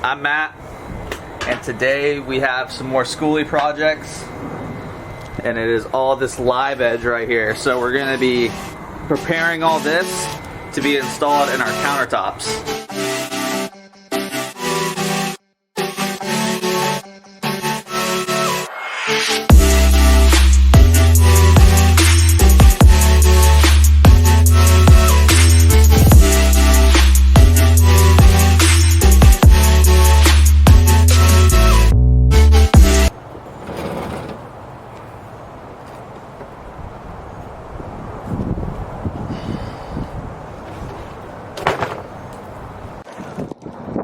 I'm Matt, and today we have some more Skoolie projects, and it is all this live edge right here. So we're going to be preparing all this to be installed in our countertops.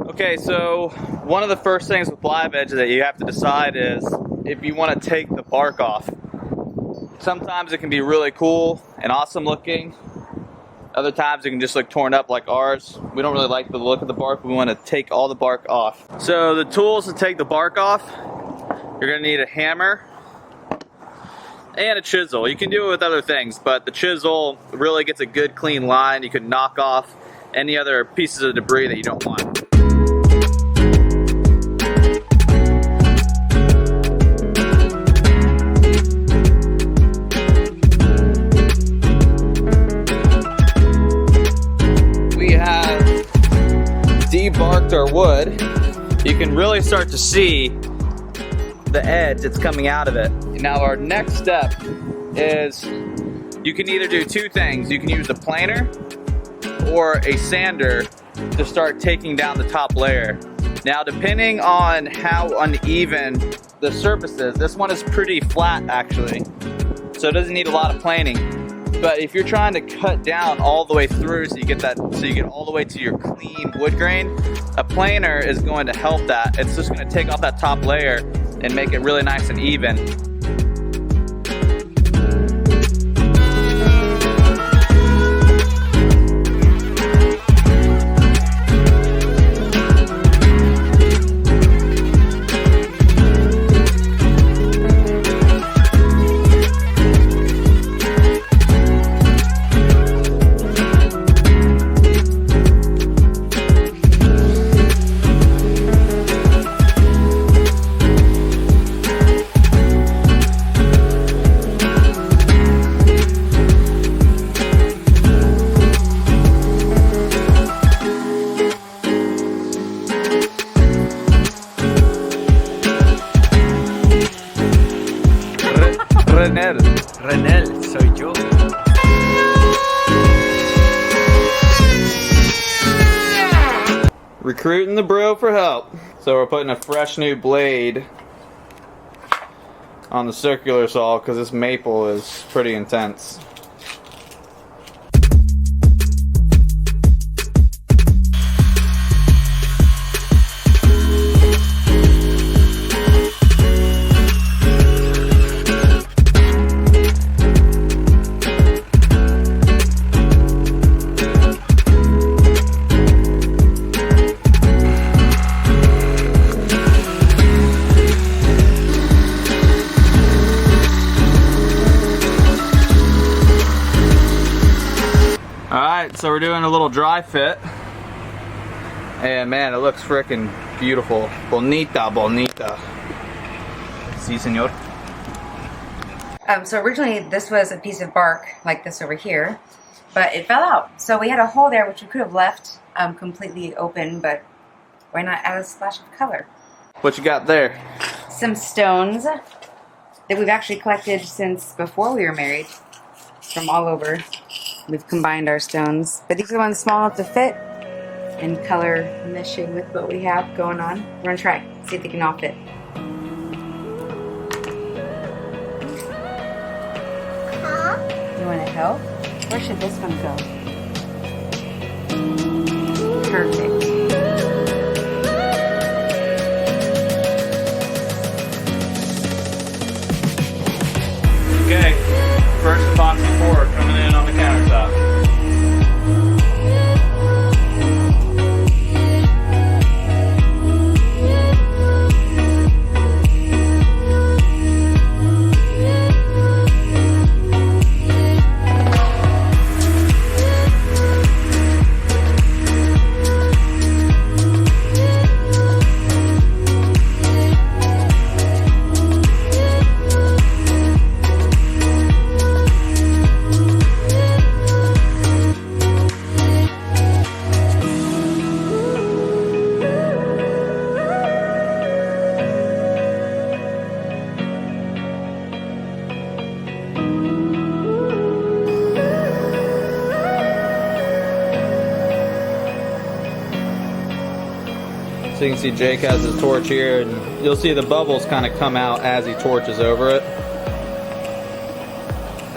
Okay, so one of the first things with live edge that you have to decide is if you want to take the bark off. Sometimes it can be really cool and awesome looking. Other times it can just look torn up like ours. We don't really like the look of the bark. We want to take all the bark off. So the tools to take the bark off, you're going to need a hammer and a chisel. You can do it with other things, but the chisel really gets a good clean line. You can knock off any other pieces of debris that you don't want. Debarked our wood, you can really start to see the edge that's coming out of it. Now our next step is you can either do two things. You can use a planer or a sander to start taking down the top layer. Now depending on how uneven the surface is, this one is pretty flat actually, so it doesn't need a lot of planing. But if you're trying to cut down all the way through so you get all the way to your clean wood grain, a planer is going to help that. It's just going to take off that top layer and make it really nice and even. Renel, soy yo. Recruiting the bro for help. So we're putting a fresh new blade on the circular saw because this maple is pretty intense. Alright, so we're doing a little dry fit. And man, it looks freaking beautiful. Bonita, bonita. Si, senor. So originally this was a piece of bark like this over here, but it fell out. So we had a hole there which we could have left completely open, but why not add a splash of color? What you got there? Some stones that we've actually collected since before we were married from all over. We've combined our stones, but these are the ones small enough to fit and color meshing with what we have going on. We're gonna try, see if they can all fit. You wanna help? Where should this one go? Perfect. Okay, first epoxy pour coming in on the countertop. So you can see Jake has his torch here, and you'll see the bubbles kind of come out as he torches over it.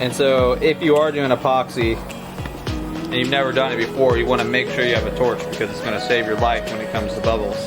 And so if you are doing epoxy and you've never done it before, you want to make sure you have a torch because it's going to save your life when it comes to bubbles.